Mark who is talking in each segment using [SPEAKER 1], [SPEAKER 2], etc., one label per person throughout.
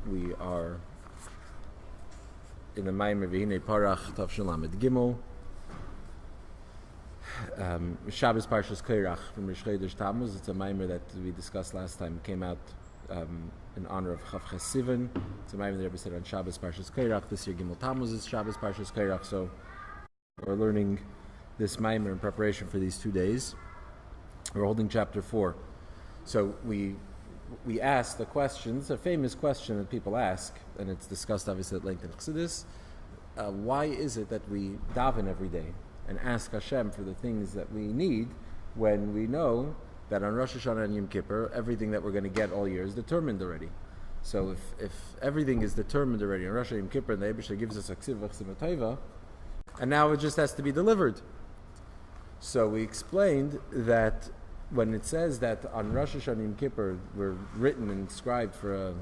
[SPEAKER 1] We are in the Maimer V'hinei Parach Tavshin Lamed Gimel. Shabbos Parshas Korach from Rosh Chodesh Tammuz. It's a Maimer that we discussed last time. It came out in honor of Chav Ches Sivan. It's a Maimer that we said on Shabbos Parshas Korach. This year Gimel Tammuz is Shabbos Parshas Korach. So we're learning this Maimer in preparation for these 2 days. We're holding chapter 4. So we ask the questions, a famous question that people ask, and it's discussed obviously at length in Chassidus. Why is it that we daven every day and ask Hashem for the things that we need when we know that on Rosh Hashanah and Yom Kippur, everything that we're going to get all year is determined already? So if everything is determined already on Rosh Hashanah and Yom Kippur, and the Eibusha gives us a ksiv Matei, and now it just has to be delivered. So we explained that when it says that on Rosh Hashanah and Yom Kippur we're written and inscribed for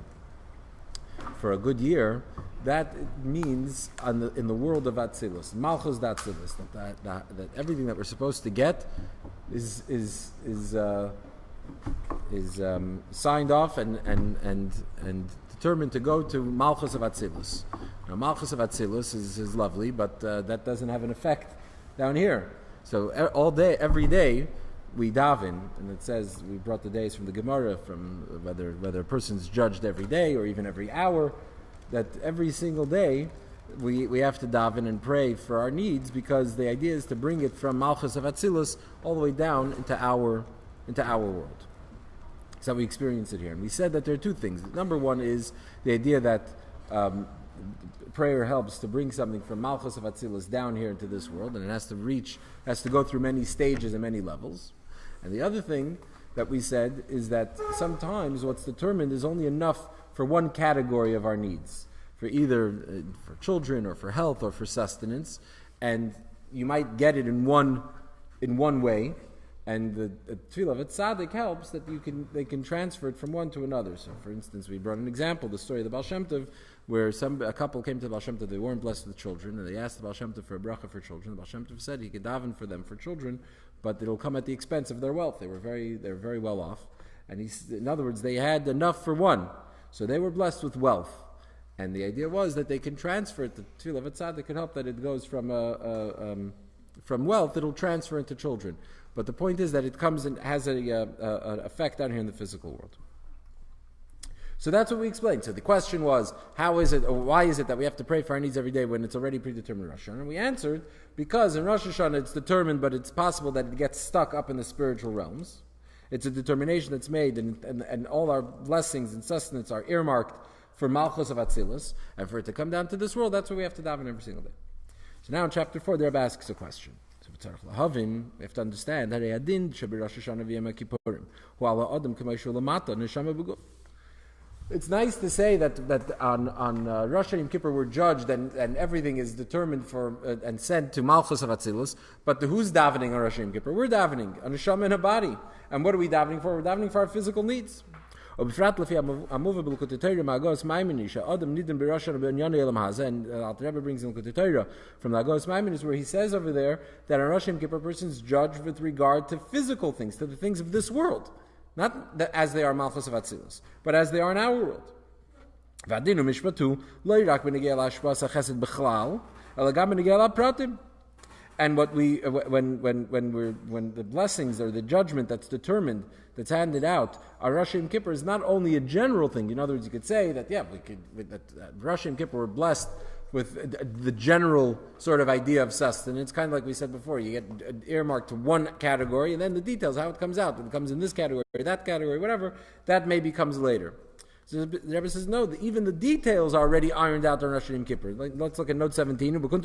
[SPEAKER 1] a good year, that means in the world of Atzilus, Malchus d'Atzilus, that everything that we're supposed to get is signed off and determined to go to Malchus of Atzilus. Now Malchus of Atzilus is lovely, but that doesn't have an effect down here. So all day, every day, we daven, and it says, we brought the days from the Gemara, from whether a person's judged every day or even every hour, that every single day we have to daven and pray for our needs, because the idea is to bring it from Malchus of Atzilus all the way down into our world. So we experience it here. And we said that there are two things. Number one is the idea that prayer helps to bring something from Malchus of Atzilus down here into this world, and it has to go through many stages and many levels. And the other thing that we said is that sometimes what's determined is only enough for one category of our needs, for either for children or for health or for sustenance, and you might get it in one way, and the tefillah of tzaddik helps that they can transfer it from one to another. So, for instance, we brought an example, the story of the Baal Shem Tov, where a couple came to the Baal Shem Tov, they weren't blessed with children, and they asked the Baal Shem Tov for a bracha for children. The Baal Shem Tov said he could daven for them for children, but it'll come at the expense of their wealth. They were very well off, and in other words, they had enough for one, so they were blessed with wealth. And the idea was that they can transfer it. The tefillah of tzaddik can help that it goes from wealth, it'll transfer into children. But the point is that it comes and has an effect down here in the physical world. So that's what we explained. So the question was, why is it that we have to pray for our needs every day when it's already predetermined in Rosh Hashanah? And we answered, because in Rosh Hashanah it's determined, but it's possible that it gets stuck up in the spiritual realms. It's a determination that's made, and all our blessings and sustenance are earmarked for Malchus of Atzilus, and for it to come down to this world, that's what we have to daven every single day. So now in chapter 4, the Rebbe asks a question. We have to understand that it's nice to say that on Rosh Hashanah Yom Kippur we're judged and everything is determined for and sent to Malchus of Atzilus, but who's davening on Rosh Hashanah Yom Kippur? We're davening on a neshama and a body. And what are we davening for? We're davening for our physical needs. And Alter Rebbe brings in Likutei Torah from the Agos Maimonides, where he says over there that on Rosh Hashanah Yom Kippur a person is judged with regard to physical things, to the things of this world. Not that as they are Malchus of Atzilus, but as they are in our world. And what when the blessings or the judgment that's determined, that's handed out, on Rosh Hashanah Yom Kippur is not only a general thing. In other words, you could say that Rosh Hashanah Yom Kippur we're blessed with the general sort of idea of sustenance, kind of like we said before. You get earmarked to one category, and then the details, how it comes out, if it comes in this category, that category, whatever, that maybe comes later. So the Rebbe says, no, even the details are already ironed out on Rosh Hashanah Yom Kippur. Let's look at note 17. The Rebbe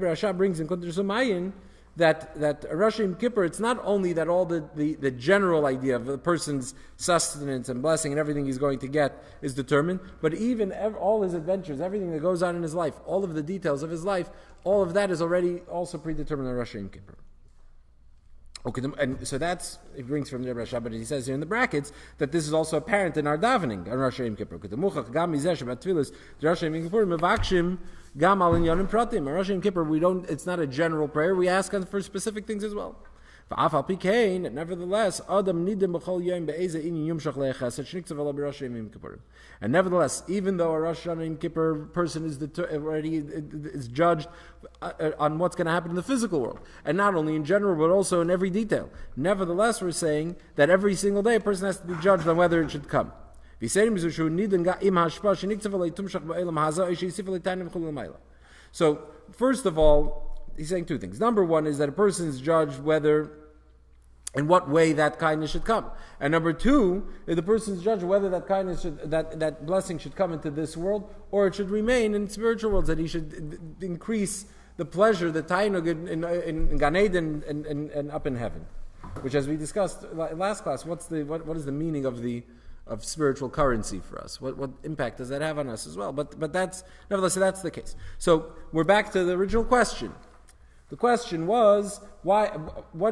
[SPEAKER 1] Rasha brings in Kuntur Sumayin that Rosh Hashanah Yom Kippur, it's not only that all the general idea of a person's sustenance and blessing and everything he's going to get is determined, but even all his adventures, everything that goes on in his life, all of the details of his life, all of that is already also predetermined on Rosh Hashanah Yom Kippur. Okay, and so that's, he brings from the Rebbe Rashab, but he says here in the brackets that this is also apparent in our davening on Rosh Hashanah Kippur. Gam al inyanim pratim. On Rosh Hashanah Kippur, we don't. It's not a general prayer. We ask for specific things as well. Nevertheless, and nevertheless, even though a Rosh Hashanah Kippur person is judged on what's going to happen in the physical world, and not only in general but also in every detail, nevertheless, we're saying that every single day a person has to be judged on whether it should come. So, first of all, he's saying two things. Number one is that a person is judged whether, in what way that kindness should come. And number two, is the person is judged whether that kindness that blessing should come into this world, or it should remain in spiritual worlds, that he should increase the pleasure, the tainug in Gan Eden and up in heaven. Which, as we discussed last class, what is the meaning of spiritual currency for us? What impact does that have on us as well? But that's, nevertheless, that's the case. So we're back to the original question. The question was, what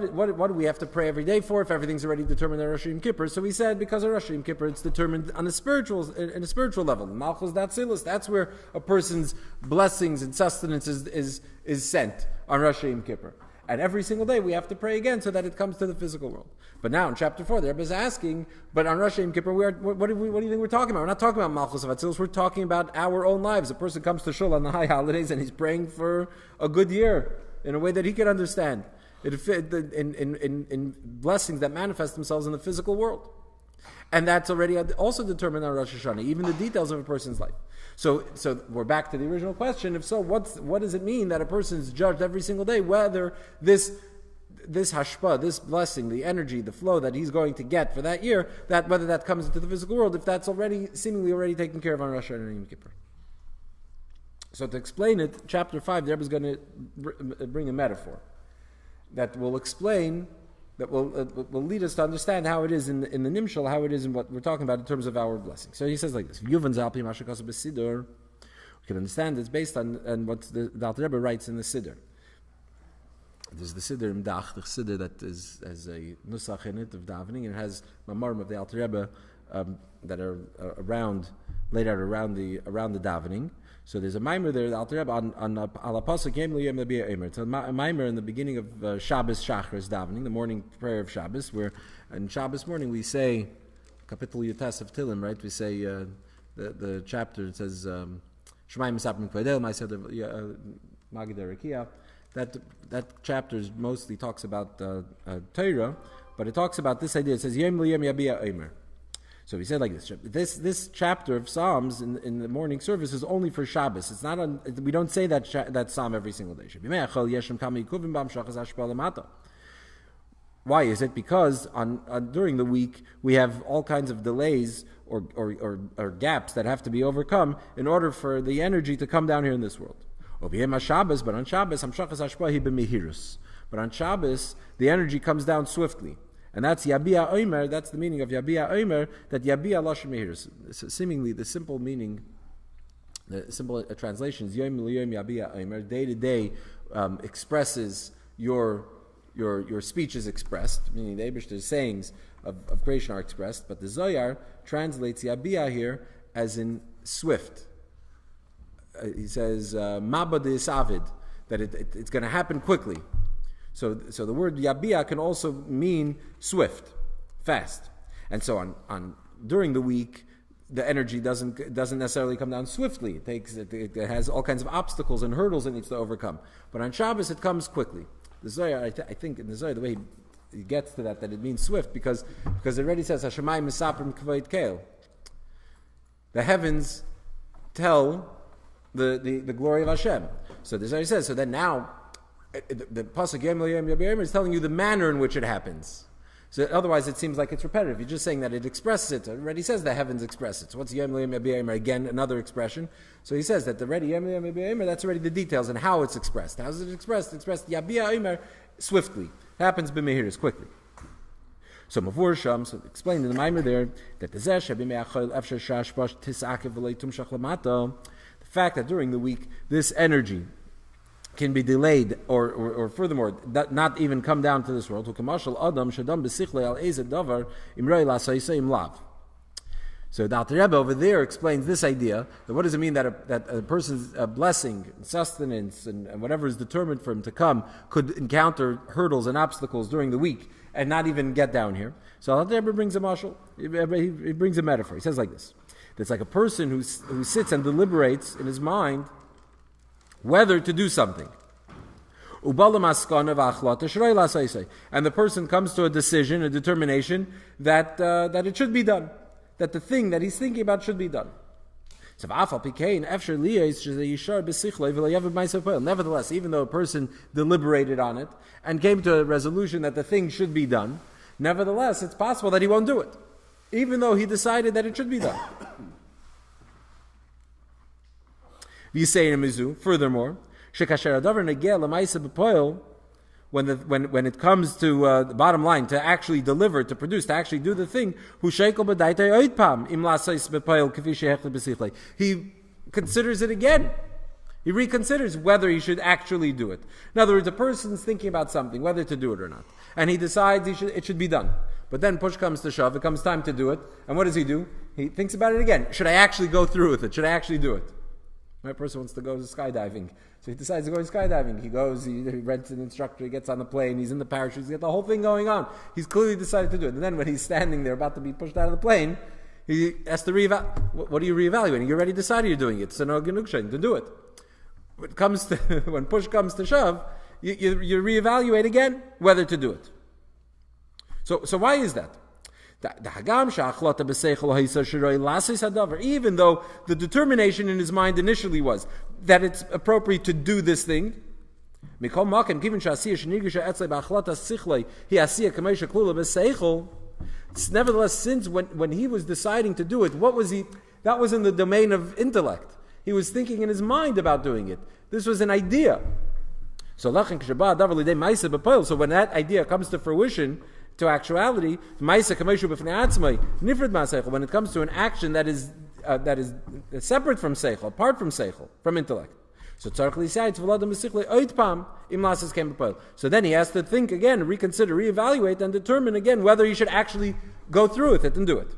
[SPEAKER 1] do we have to pray every day for if everything's already determined on Rosh Hashanah Kippur? So we said, because of Rosh Hashanah Kippur, it's determined on in a spiritual level. Malchus Datzilus, that's where a person's blessings and sustenance is sent on Rosh Hashanah Kippur. And every single day we have to pray again so that it comes to the physical world. But now in chapter 4, the Rebbe is asking, but on Rosh Hashanah Kippur, what do you think we're talking about? We're not talking about Malchus of Atzilus, we're talking about our own lives. A person comes to Shul on the high holidays and he's praying for a good year in a way that he can understand. In blessings that manifest themselves in the physical world. And that's already also determined on Rosh Hashanah, even the details of a person's life. So we're back to the original question. If so, what does it mean that a person is judged every single day whether this hashpa, this blessing, the energy, the flow that he's going to get for that year, that whether that comes into the physical world, if that's seemingly already taken care of on Rosh Hashanah and Yom Kippur. So to explain it, chapter 5, the Rebbe is going to bring a metaphor that will explain, that will lead us to understand how it is in the Nimshal, how it is in what we're talking about in terms of our blessing. So he says like this: we can understand it's based on what the Alter Rebbe writes in the Siddur. There's the Siddur im Dach, the Siddur that has a nusach in it of davening, and it has mamarim of the Alter Rebbe that are laid out around the davening. So there's a maimer there, the Alter Rebbe on Ala Pasuk Yem L'Yem L'Biyah Eimer. It's a maimer in the beginning of Shabbos Shachris davening, the morning prayer of Shabbos, where on Shabbos morning we say Kapitel Yutas of Tilim, right? We say the chapter. It says Shemaim Misapim Kvedel Ma'aseh Magid Rekia. That chapter mostly talks about Torah, but it talks about this idea. It says Yem L'Yem Yabiyah Eimer. So he said like this. This chapter of Psalms in the morning service is only for Shabbos. It's not we don't say that Psalm every single day. Why is it? Because during the week we have all kinds of delays or gaps that have to be overcome in order for the energy to come down here in this world. But on Shabbos, but on Shabbos the energy comes down swiftly. And that's Yabia Omer, that's the meaning of Yabia Omer, that Yabia Lashon Mehirus. Seemingly the simple meaning, the simple translation is Yom L'Yom Yabia Omer, day to day expresses your speech is expressed, meaning the Eibishter's sayings of creation are expressed, but the Zohar translates Yabia here as in swift. He says, Mabad is Avid, that it's going to happen quickly. So the word yabia can also mean swift, fast, and so on. During the week, the energy doesn't necessarily come down swiftly. It has all kinds of obstacles and hurdles it needs to overcome. But on Shabbos, it comes quickly. The Zohar, I think, in the Zohar, the way he gets to that it means swift because it already says Hashemayim misaprim kvoit keil. The heavens tell the glory of Hashem. So the Zohar says. So then now. The pasuk Yom L'Yom Yabiyah is telling you the manner in which it happens. So otherwise, it seems like it's repetitive. You're just saying that it expresses it. It already says the heavens express it. So what's Yom L'Yom Yabiyah? Again, another expression. So he says that the ready Yom L'Yom Yabiyah, that's already the details and how it's expressed. How is it expressed? It's expressed Yabiyah Omer swiftly. It happens b'mehiris quickly. So Mavursham, so explained in the Maimer there that the Zesh Habimeachol Efshar Shashbash Tisakev V'Lei Tumshach Lamato. The fact that during the week this energy can be delayed, or furthermore, not even come down to this world. So the Alter Rebbe over there explains this idea, that what does it mean that a person's blessing, sustenance, and whatever is determined for him to come could encounter hurdles and obstacles during the week and not even get down here. So Alter Rebbe brings a mashal, he brings a metaphor. He says like this: it's like a person who sits and deliberates in his mind whether to do something. And the person comes to a decision, a determination that it should be done, that the thing that he's thinking about should be done. Nevertheless, even though a person deliberated on it and came to a resolution that the thing should be done, nevertheless, it's possible that he won't do it, even though he decided that it should be done. Furthermore, when it comes to the bottom line, to actually deliver, to produce, to actually do the thing, he considers it again. He reconsiders whether he should actually do it. In other words, a person's thinking about something, whether to do it or not, and he decides it should be done. But then push comes to shove, it comes time to do it, and what does he do? He thinks about it again. Should I actually go through with it? Should I actually do it? A person wants to go skydiving, so he decides to go skydiving. He goes, he rents an instructor, he gets on the plane, he's in the parachute, he's got the whole thing going on. He's clearly decided to do it. And then when he's standing there about to be pushed out of the plane, he has to what are you reevaluating? You already decided you're doing it. So no genukshen to do it. When push comes to shove, you reevaluate again whether to do it. So why is that? Even though the determination in his mind initially was that it's appropriate to do this thing, nevertheless, since when he was deciding to do it, that was in the domain of intellect. He was thinking in his mind about doing it. This was an idea. So when that idea comes to fruition, to actuality, when it comes to an action that is separate from seichel, apart from seichel, from intellect. So then he has to think again, reconsider, reevaluate, and determine again whether he should actually go through with it and do it.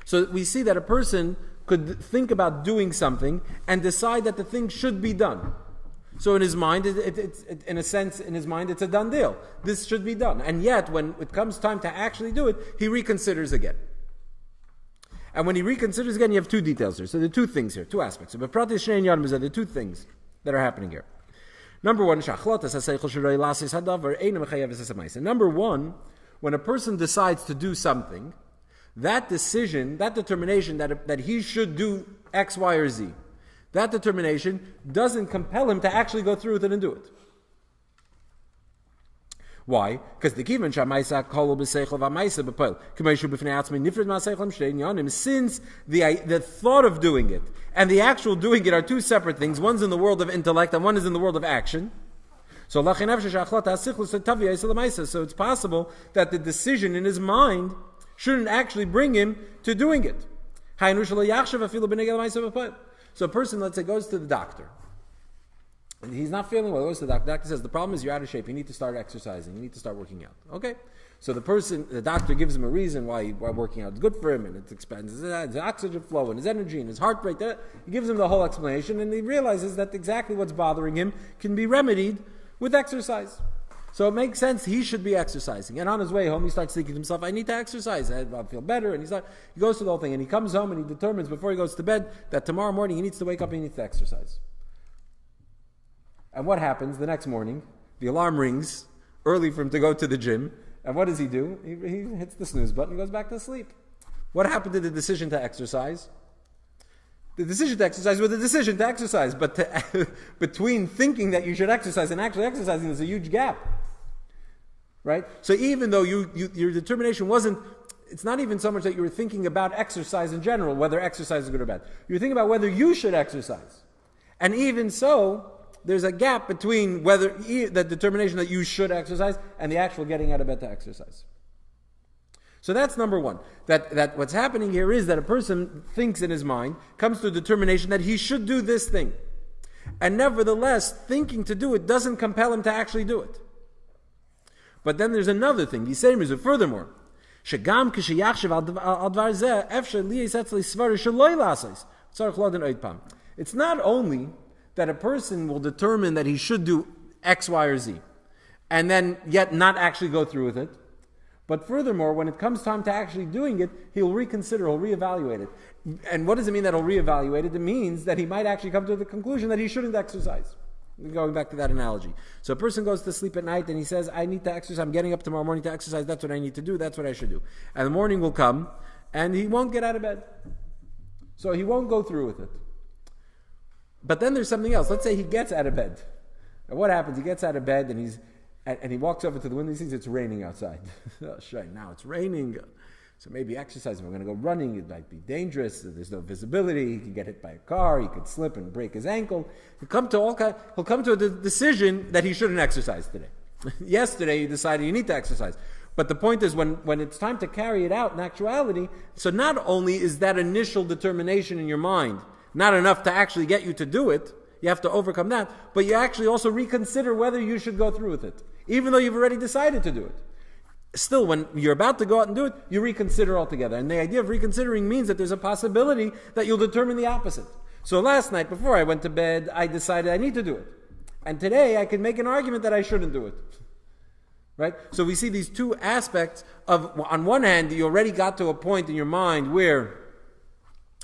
[SPEAKER 1] So we see that a person could think about doing something and decide that the thing should be done. So in his mind, in a sense, it's a done deal. This should be done. And yet, when it comes time to actually do it, he reconsiders again. And when he reconsiders again, you have two details here. So there are two things here, two aspects. There are two things that are happening here. Number one, when a person decides to do something, that decision, that determination that he should do X, Y, or Z, that determination doesn't compel him to actually go through with it and do it. Why? Because the given shamaisa kol b'seichel v'amaisa b'poel k'meishu b'fnei atzmei nifred ma'seichel m'shtein yanim. Since the thought of doing it and the actual doing it are two separate things. One's in the world of intellect and one is in the world of action. So it's possible that the decision in his mind shouldn't actually bring him to doing it. So a person, let's say, goes to the doctor. And he's not feeling well, goes to the doctor. The doctor says, the problem is you're out of shape. You need to start exercising. You need to start working out. Okay? So the doctor gives him a reason why working out is good for him, and it expands his oxygen flow and his energy and his heart rate. He gives him the whole explanation, and he realizes that exactly what's bothering him can be remedied with exercise. So it makes sense he should be exercising. And on his way home, he starts thinking to himself, I need to exercise. I feel better. And he goes through the whole thing. And he comes home and he determines before he goes to bed that tomorrow morning he needs to wake up and he needs to exercise. And what happens the next morning? The alarm rings early for him to go to the gym. And what does he do? He hits the snooze button and goes back to sleep. What happened to the decision to exercise? The decision to exercise was the decision to exercise. But between thinking that you should exercise and actually exercising, there's a huge gap. Right? So even though your determination wasn't, it's not even so much that you were thinking about exercise in general, whether exercise is good or bad. You're thinking about whether you should exercise. And even so, there's a gap between whether the determination that you should exercise and the actual getting out of bed to exercise. So that's number one. That what's happening here is that a person thinks in his mind, comes to a determination that he should do this thing. And nevertheless, thinking to do it doesn't compel him to actually do it. But then there's another thing. Furthermore, it's not only that a person will determine that he should do X, Y, or Z, and then yet not actually go through with it, but furthermore, when it comes time to actually doing it, he'll reconsider, he'll reevaluate it. And what does it mean that he'll reevaluate it? It means that he might actually come to the conclusion that he shouldn't exercise. Going back to that analogy. So a person goes to sleep at night and he says, I need to exercise, I'm getting up tomorrow morning to exercise, that's what I need to do, that's what I should do. And the morning will come and he won't get out of bed. So he won't go through with it. But then there's something else. Let's say he gets out of bed. And what happens? He gets out of bed and he walks over to the window and he sees it's raining outside. Oh, shit, now it's raining. So maybe exercising, we're going to go running, it might be dangerous, there's no visibility, he can get hit by a car, he could slip and break his ankle. He'll come to a decision that he shouldn't exercise today. Yesterday you decided you need to exercise. But the point is when it's time to carry it out in actuality, so not only is that initial determination in your mind not enough to actually get you to do it, you have to overcome that, but you actually also reconsider whether you should go through with it, even though you've already decided to do it. Still, when you're about to go out and do it, you reconsider altogether. And the idea of reconsidering means that there's a possibility that you'll determine the opposite. So last night, before I went to bed, I decided I need to do it. And today, I can make an argument that I shouldn't do it. Right? So we see these two aspects of, on one hand, you already got to a point in your mind where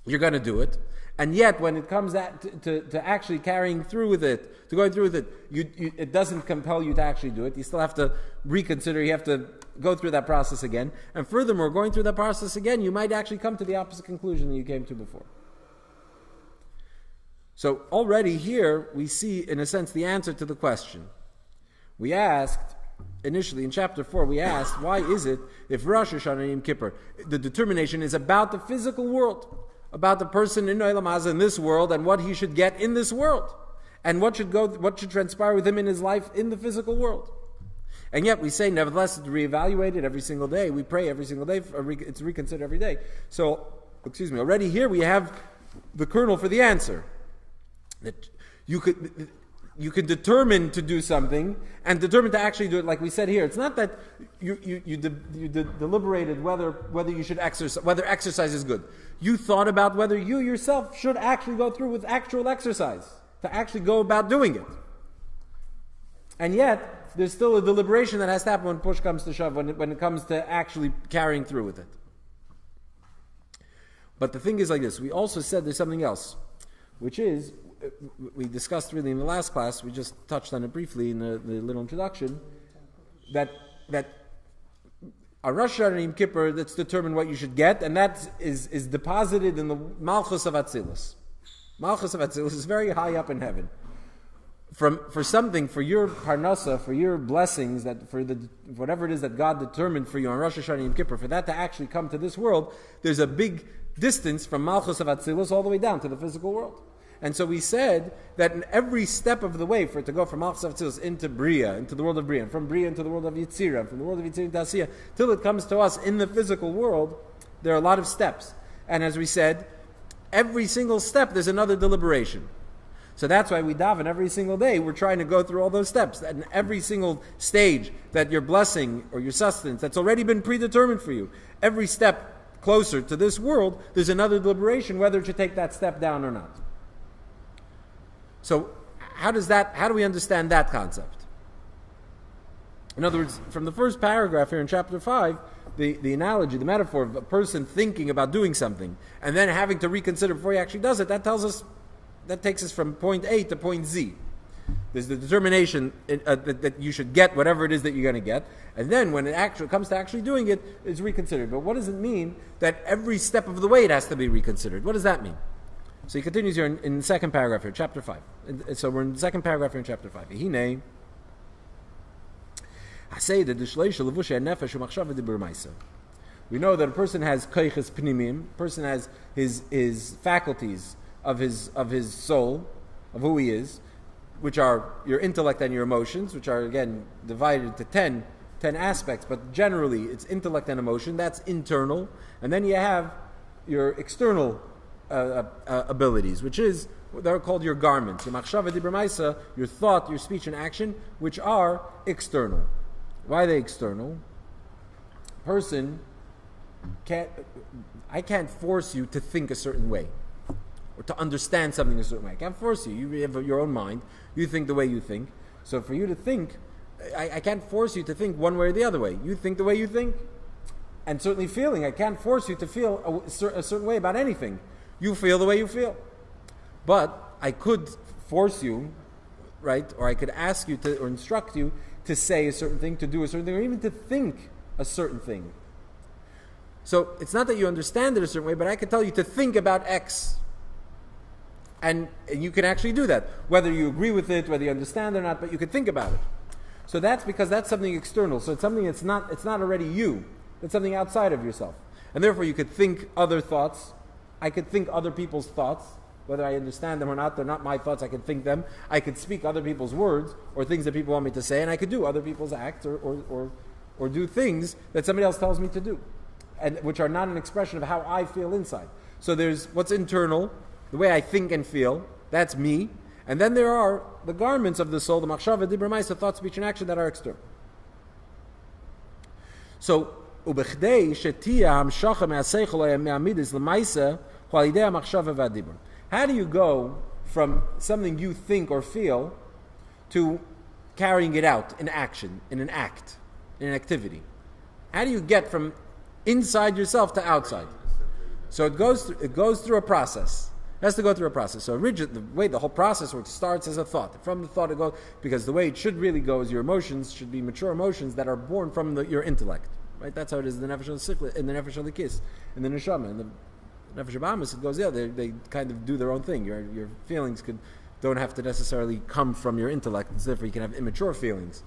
[SPEAKER 1] you're going to do it. And yet, when it comes to actually carrying through with it, to going through with it, it doesn't compel you to actually do it. You still have to reconsider. You have to go through that process again. And furthermore, going through that process again, you might actually come to the opposite conclusion that you came to before. So already here, we see, in a sense, the answer to the question. We asked, initially in chapter 4, we asked, why is it, if Rosh Hashanah and Yom Kippur, the determination is about the physical world, about the person in Olam Hazeh in this world and what he should get in this world, and what should transpire with him in his life in the physical world. And yet we say, nevertheless, it's reevaluated every single day. We pray every single day. It's reconsidered every day. So, already here we have the kernel for the answer. That you could determine to do something and determine to actually do it, like we said here. It's not that you deliberated whether you should exercise, whether exercise is good. You thought about whether you yourself should actually go through with actual exercise, to actually go about doing it. And yet, there's still a deliberation that has to happen when push comes to shove, when it comes to actually carrying through with it. But the thing is like this. We also said there's something else, which is, we discussed really in the last class, we just touched on it briefly in the little introduction, that a Rosh Hashanah and Yom Kippur, that's determined what you should get, and that is deposited in the Malchus of Atzilus. Malchus of Atzilus is very high up in heaven. For your parnasa, for your blessings, that for whatever it is that God determined for you on Rosh Hashanah and Yom Kippur, for that to actually come to this world, there's a big distance from Malchus of Atzilus all the way down to the physical world. And so we said that in every step of the way, for it to go from Malchus of Atzilus into Bria, into the world of Bria, and from Bria into the world of Yitzira, and from the world of Yitzira into Asiyah, till it comes to us in the physical world, there are a lot of steps. And as we said, every single step there's another deliberation. So that's why we daven every single day. We're trying to go through all those steps. And every single stage that your blessing or your sustenance, that's already been predetermined for you. Every step closer to this world, there's another deliberation whether to take that step down or not. So how do we understand that concept? In other words, from the first paragraph here in chapter 5, the analogy, the metaphor of a person thinking about doing something and then having to reconsider before he actually does it, that takes us from point A to point Z. There's the determination that you should get whatever it is that you're going to get, and then when it comes to actually doing it, it's reconsidered. But what does it mean that every step of the way it has to be reconsidered? What does that mean? So he continues here in the second paragraph here, chapter 5. So we're in the second paragraph here in chapter 5. Hine, we know that a person has koiches pnimim, a person has his faculties of his soul, of who he is, which are your intellect and your emotions, which are again divided into 10 aspects, but generally it's intellect and emotion, that's internal, and then you have your external abilities, which is They're called your garments. Your machshava dibur ma'isa, your thought, your speech and action, which are external. Why are they external? Person I can't force you to think a certain way or to understand something a certain way. I can't force you. You have your own mind. You think the way you think. So for you to think, I can't force you to think one way or the other way. You think the way you think. And certainly feeling, I can't force you to feel a certain way about anything. You feel the way you feel. But I could force you, right? Or I could ask you to, or instruct you to say a certain thing, to do a certain thing, or even to think a certain thing. So it's not that you understand it a certain way, but I could tell you to think about X. And you can actually do that. Whether you agree with it, whether you understand it or not, but you could think about it. So that's because that's something external. So it's something it's not already you. It's something outside of yourself. And therefore you could think other thoughts. I could think other people's thoughts. Whether I understand them or not, they're not my thoughts, I could think them. I could speak other people's words or things that people want me to say, and I could do other people's acts or do things that somebody else tells me to do, and which are not an expression of how I feel inside. So there's what's internal, the way I think and feel, that's me, and then there are the garments of the soul, the machshava, dibur ma'isa, thought, speech, and action that are external. So, ubechdei shetia hamshacha me'aseichel me'amidis l'maisa ch'alidei hamachshava v'adibur. How do you go from something you think or feel to carrying it out in action, in an act, in an activity? How do you get from inside yourself to outside? So it goes through a process. It has to go through a process. So the way the whole process works starts as a thought. From the thought it goes, because the way it should really go is your emotions should be mature emotions that are born from your intellect. Right? That's how it is in the nefesh al-sikla, in the nefesh al-kis, in the neshama, in the nefesh al-bahamas. It goes, they kind of do their own thing. Your feelings don't have to necessarily come from your intellect. It's therefore you can have immature feelings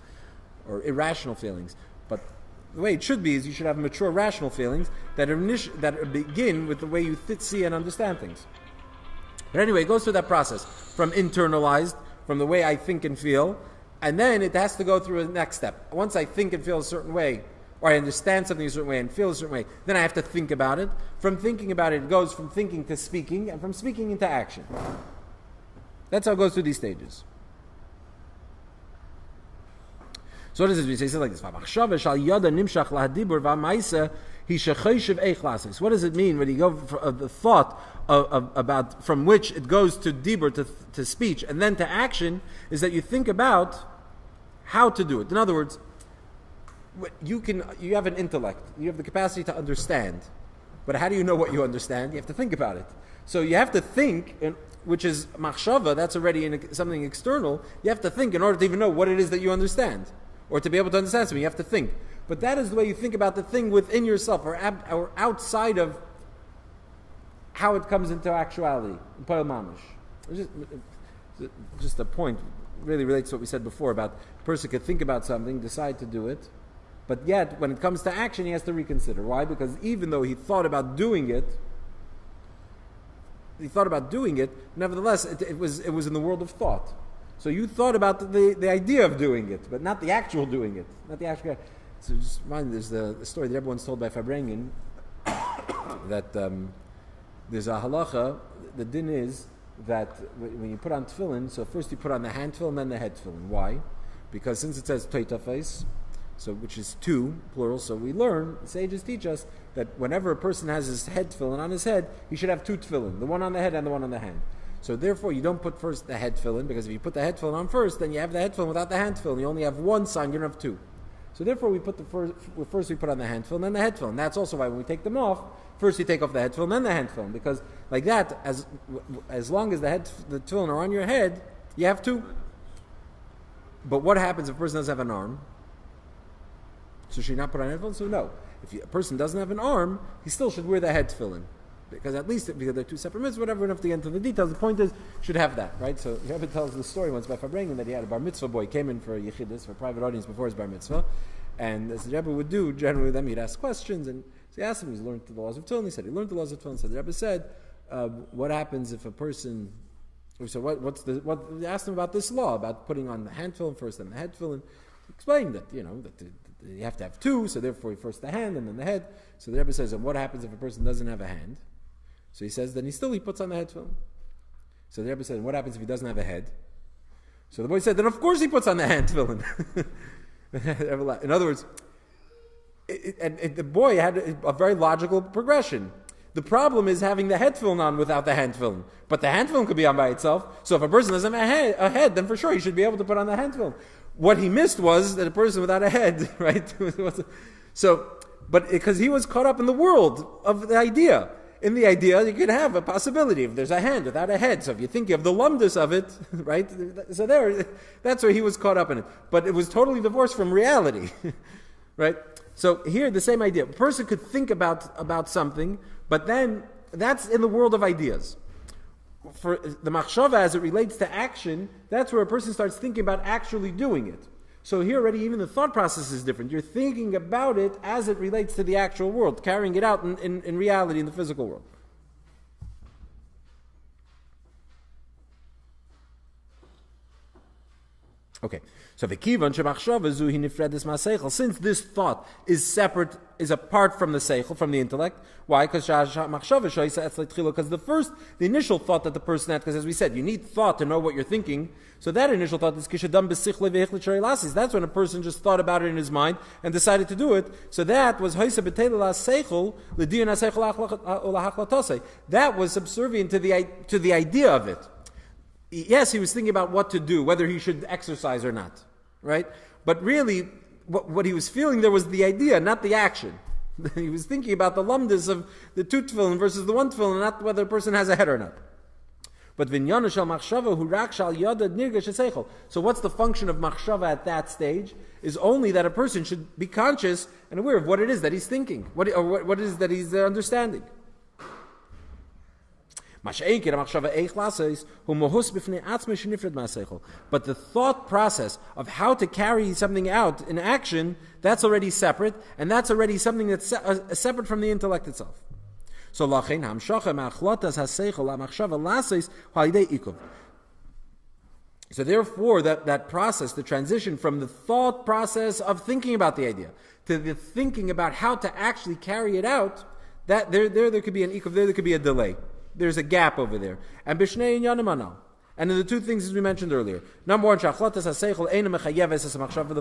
[SPEAKER 1] or irrational feelings. But the way it should be is you should have mature, rational feelings that begin with the way you see and understand things. But anyway, it goes through that process from internalized, from the way I think and feel, and then it has to go through a next step. Once I think and feel a certain way, or I understand something a certain way and feel a certain way, then I have to think about it. From thinking about it, it goes from thinking to speaking, and from speaking into action. That's how it goes through these stages. So what does it say? It says like this. What does it mean when you go for the thought about from which it goes to dibur, to speech, and then to action, is that you think about how to do it. In other words, you have an intellect, you have the capacity to understand, but how do you know what you understand? You have to think about it. So you have to think, which is machshava, that's already something external. You have to think in order to even know what it is that you understand, or to be able to understand something. You have to think, but that is the way you think about the thing within yourself, or outside of how it comes into actuality. Just a point really relates to what we said before about a person could think about something, decide to do it, but yet when it comes to action he has to reconsider. Why? Because even though he thought about doing it, nevertheless it was in the world of thought. So you thought about the idea of doing it, but not the actual doing it, not the actual. So just remind me, there's the story that everyone's told by Fabrengen that there's a halacha. The din is that when you put on tefillin, so first you put on the hand tefillin, then the head tefillin. Why? Because since it says toitafes, so which is two plural, so we learn, the sages teach us that whenever a person has his head tefillin on his head, he should have two tefillin, the one on the head and the one on the hand. So therefore, you don't put first the head tefillin, because if you put the head tefillin on first, then you have the head tefillin without the hand tefillin. You only have one sign, you don't have two. So therefore, we put first we put on the hand tefillin, then the head tefillin. That's also why when we take them off, first you take off the head tefillin, then the hand tefillin, because like that, as long as the tefillin are on your head, you have two. But what happens if a person doesn't have an arm? So should he not put on head tefillin? So no. If a person doesn't have an arm, he still should wear the head tefillin. Because at least, because they're two separate mitzvahs, whatever, we don't have to get into the details. The point is, should have that, right? So Rebbe tells the story once by Fabrengen that he had a bar mitzvah boy, came in for a yechidus, for a private audience before his bar mitzvah, and as the Rebbe would do, generally with them, he'd ask questions, and so he asked him, he's learned the laws of tefillin. He said he learned the laws of tefillin. So the Rebbe said, what happens if a person, so what he asked him about this law, about putting on the hand tefillin first and the head tefillin. He explained that, that you have to have two, so therefore first the hand and then the head. So the Rebbe says, and what happens if a person doesn't have a hand? So he says, then he puts on the head tefillin. So the Rebbe said, what happens if he doesn't have a head? So the boy said, then of course he puts on the hand tefillin. In other words, the boy had a very logical progression. The problem is having the head tefillin on without the hand tefillin. But the hand tefillin could be on by itself. So if a person doesn't have a head, then for sure he should be able to put on the hand tefillin. What he missed was that a person without a head, right? But because he was caught up in the world of the idea. In the idea, you could have a possibility if there's a hand without a head. So if you think of the lumdus of it, right? So that's where he was caught up in it. But it was totally divorced from reality, right? So here, the same idea. A person could think about something, but then that's in the world of ideas. For the machshava, as it relates to action, that's where a person starts thinking about actually doing it. So here already, even the thought process is different. You're thinking about it as it relates to the actual world, carrying it out in reality, in the physical world. Okay, so since this thought is separate, is apart from the seichel, from the intellect, why? Because the initial thought that the person had, because as we said, you need thought to know what you're thinking. So that initial thought is that's when a person just thought about it in his mind and decided to do it. So that was that was subservient to the idea of it. Yes, he was thinking about what to do, whether he should exercise or not, right? But really, what he was feeling there was the idea, not the action. He was thinking about the lumdus of the two tefillin versus the one tefillin, not whether a person has a head or not. But vinyana shel machshava hu rak shal yada nirgash seichel. So what's the function of machshava at that stage? Is only that a person should be conscious and aware of what it is that he's thinking, what it is that he's understanding. But the thought process of how to carry something out in action, that's already separate, and that's already something that's separate from the intellect itself. So therefore, that process, the transition from the thought process of thinking about the idea to the thinking about how to actually carry it out, that there could be an ikuv, there could be a delay. There's a gap over there. And b'shnei inyanim anal. And in the two things as we mentioned earlier. Number one, the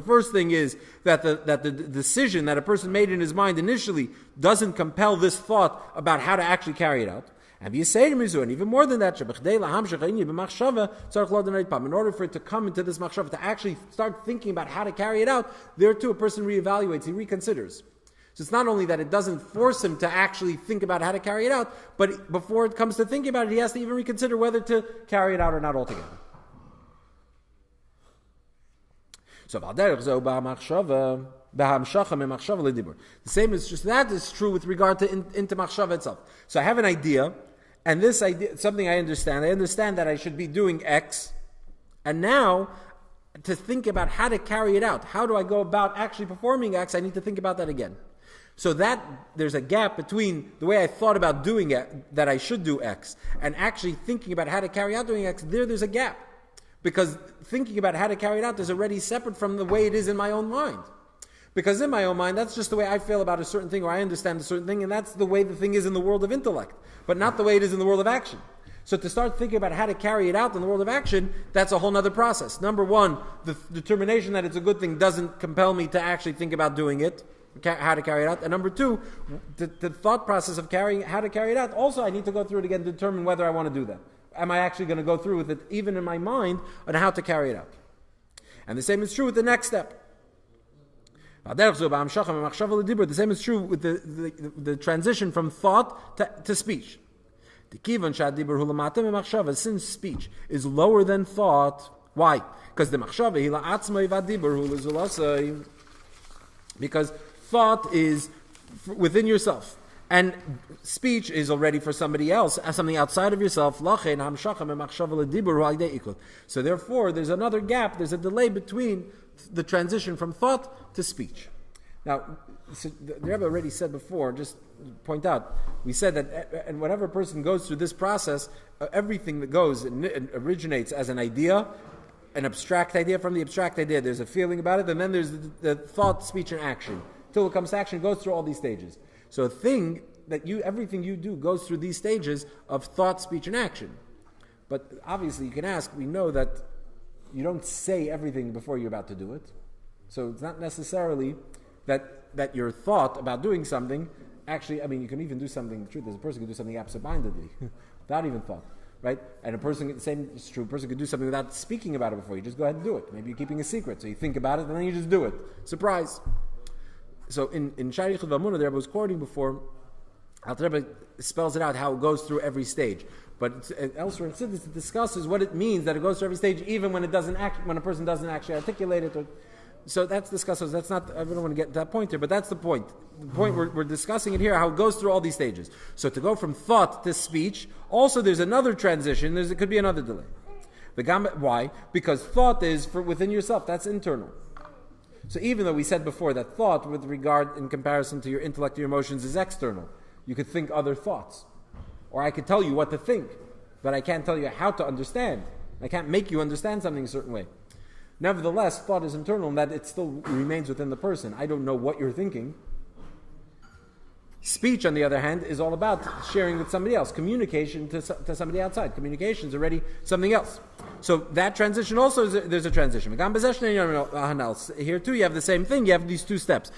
[SPEAKER 1] first thing is that the decision that a person made in his mind initially doesn't compel this thought about how to actually carry it out. And even more than that, in order for it to come into this machshava, to actually start thinking about how to carry it out, there too a person reevaluates, he reconsiders. So it's not only that it doesn't force him to actually think about how to carry it out, but before it comes to thinking about it, he has to even reconsider whether to carry it out or not altogether. So the same is just that is true with regard to into machshava itself. So I have an idea, and this idea, something I understand. I understand that I should be doing X, and now to think about how to carry it out. How do I go about actually performing X? I need to think about that again. So that there's a gap between the way I thought about doing it, that I should do X, and actually thinking about how to carry out doing X. There's a gap. Because thinking about how to carry it out is already separate from the way it is in my own mind. Because in my own mind, that's just the way I feel about a certain thing, or I understand a certain thing, and that's the way the thing is in the world of intellect, but not the way it is in the world of action. So to start thinking about how to carry it out in the world of action, that's a whole other process. Number one, the determination that it's a good thing doesn't compel me to actually think about doing it, how to carry it out. And number two, the thought process of how to carry it out, also I need to go through it again to determine whether I want to do that. Am I actually going to go through with it, even in my mind, on how to carry it out? And the same is true with the next step. The same is true with the transition from thought to speech. Since speech is lower than thought, why? Because the machshava because thought is within yourself, and speech is already for somebody else, as something outside of yourself. So therefore, there's another gap. There's a delay between the transition from thought to speech. Now, the Rebbe already said before, just point out, we said that and whenever a person goes through this process, everything that goes and originates as an idea, an abstract idea. From the abstract idea, there's a feeling about it, and then there's the thought, speech, and action. Till it comes to action, it goes through all these stages. So everything you do goes through these stages of thought, speech, and action. But obviously you can ask, we know that you don't say everything before you're about to do it. So it's not necessarily that your thought about doing something, actually, I mean, you can even do something, the truth is a person can do something absent-mindedly, without even thought, right? And the same is true, a person could do something without speaking about it before, you just go ahead and do it. Maybe you're keeping a secret, so you think about it and then you just do it. Surprise. So in Shari Yichud V'Amunah, the Rebbe was quoting before, Alter Rebbe spells it out how it goes through every stage. But elsewhere in Siddur it discusses what it means that it goes through every stage, even when when a person doesn't actually articulate it. So that's discussed. So that's not. I don't want to get to that point here, but that's the point. The point we're discussing it here, how it goes through all these stages. So to go from thought to speech, also there's another transition. It could be another delay. Why? Because thought is within yourself. That's internal. So even though we said before that thought, with regard in comparison to your intellect, your emotions, is external. You could think other thoughts. Or I could tell you what to think, but I can't tell you how to understand. I can't make you understand something a certain way. Nevertheless, thought is internal in that it still remains within the person. I don't know what you're thinking. Speech, on the other hand, is all about sharing with somebody else. Communication to somebody outside. Communication is already something else. So that transition also, there's a transition. Here too, you have the same thing. You have these two steps.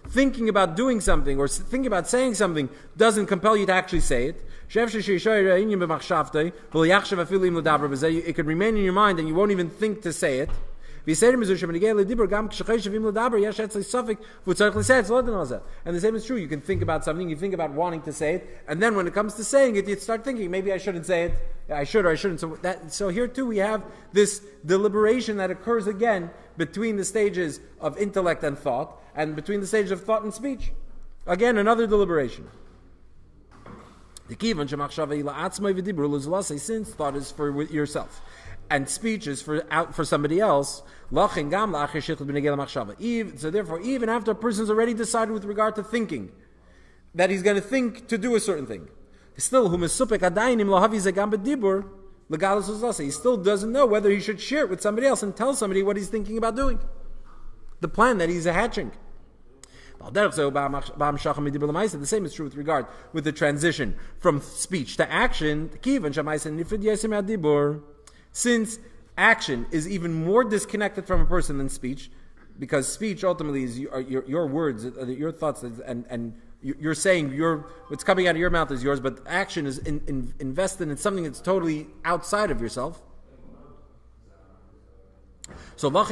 [SPEAKER 1] Thinking about doing something or thinking about saying something doesn't compel you to actually say it. It could remain in your mind and you won't even think to say it. And the same is true. You can think about something, you think about wanting to say it, and then when it comes to saying it, you start thinking, maybe I shouldn't say it, I should or I shouldn't. So here too we have this deliberation that occurs again between the stages of intellect and thought, and between the stages of thought and speech. Again, another deliberation. Since thought is for yourself, and speech is for somebody else. So therefore, even after a person's already decided with regard to thinking that he's going to think to do a certain thing, still he still doesn't know whether he should share it with somebody else and tell somebody what he's thinking about doing, the plan that he's hatching. The same is true with regard with the transition from speech to action. Since action is even more disconnected from a person than speech, because speech ultimately is your words, your thoughts, and you're saying what's coming out of your mouth is yours, but action is invested in something that's totally outside of yourself. So the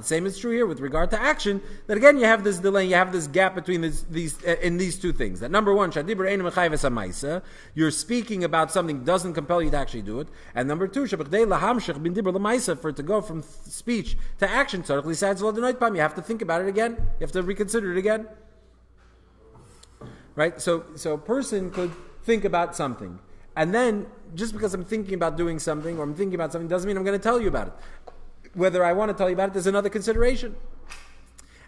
[SPEAKER 1] same is true here with regard to action, that again you have this delay, you have this gap between these two things. That number one, you're speaking about something doesn't compel you to actually do it. And number two, for it to go from speech to action, you have to think about it again. You have to reconsider it again. Right? So a person could think about something, and then, just because I'm thinking about doing something, or I'm thinking about something, doesn't mean I'm going to tell you about it. Whether I want to tell you about it, there's another consideration.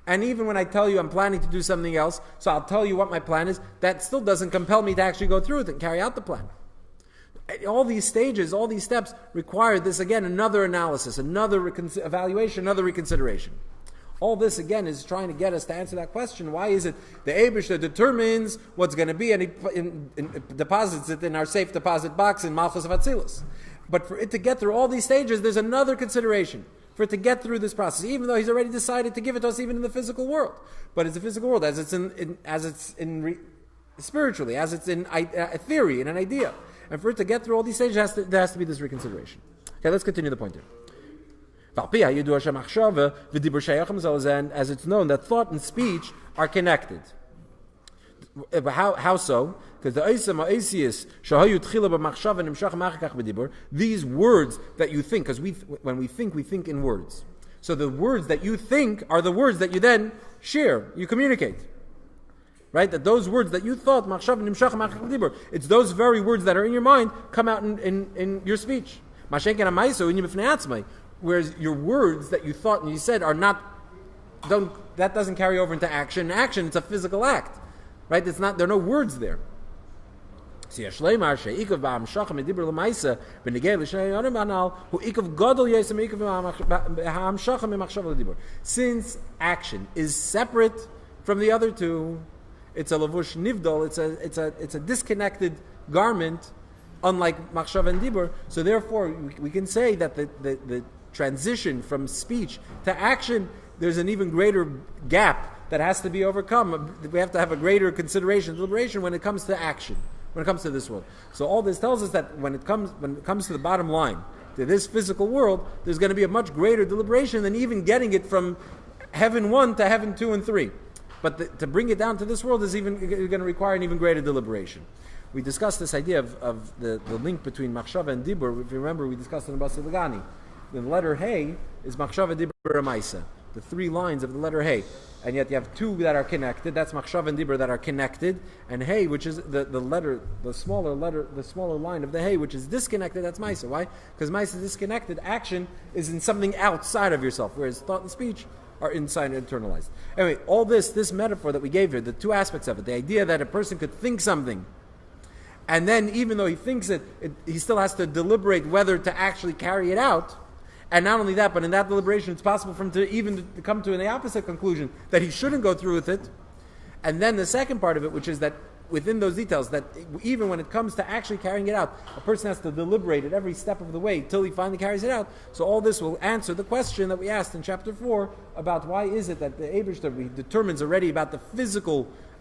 [SPEAKER 1] And even when I tell you I'm planning to do something else, so I'll tell you what my plan is, that still doesn't compel me to actually go through with it and carry out the plan. All these stages, all these steps require this, again, another analysis, another evaluation, another reconsideration. All this, again, is trying to get us to answer that question. Why is it the Eibishter determines what's going to be, and he deposits it in our safe deposit box in Malchus of Atzilus? But for it to get through all these stages, there's another consideration. For it to get through this process, even though he's already decided to give it to us even in the physical world. But it's the physical world as it's spiritually, as it's in a theory, in an idea. And for it to get through all these stages, there has to be this reconsideration. Okay, let's continue the point here. As it's known that thought and speech are connected. How so? Because these words that you think, because when we think in words. So the words that you think are the words that you then share, you communicate. Right? That those words that you thought, it's those very words that are in your mind come out in your speech. Whereas your words that you thought and you said that doesn't carry over into action. Action, it's a physical act, right? There are no words there. Since action is separate from the other two, It's a lavush nivdol. It's a disconnected garment, unlike machshava and dibur. So therefore, we can say that the transition from speech to action, there's an even greater gap that has to be overcome. We have to have a greater consideration, deliberation when it comes to action, when it comes to this world. So all this tells us that when it comes to the bottom line, to this physical world, there's going to be a much greater deliberation than even getting it from heaven 1 to heaven 2 and 3. But to bring it down to this world is even going to require an even greater deliberation. We discussed this idea of the link between machshava and dibur. If you remember, we discussed it in Basi Lagani. The letter Hey is machshava, dibur, amaisa. The 3 lines of the letter Hey. And yet you have 2 that are connected. That's machshava and dibur that are connected. And Hey, which is the smaller line of the Hey, which is disconnected, that's maisa. Why? Because maisa is disconnected. Action is in something outside of yourself, whereas thought and speech are inside and internalized. Anyway, all this metaphor that we gave here, the 2 aspects of it, the idea that a person could think something, and then even though he thinks it, he still has to deliberate whether to actually carry it out. And not only that, but in that deliberation, it's possible for him to even come to the opposite conclusion, that he shouldn't go through with it. And then the second part of it, which is that within those details, that even when it comes to actually carrying it out, a person has to deliberate at every step of the way till he finally carries it out. So all this will answer the question that we asked in chapter 4 about why is it that the Eibishter determines already about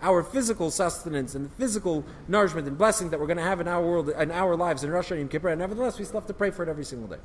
[SPEAKER 1] our physical sustenance and the physical nourishment and blessing that we're going to have in our world, in our lives in Rosh Hashanah and Kippur, and nevertheless we still have to pray for it every single day.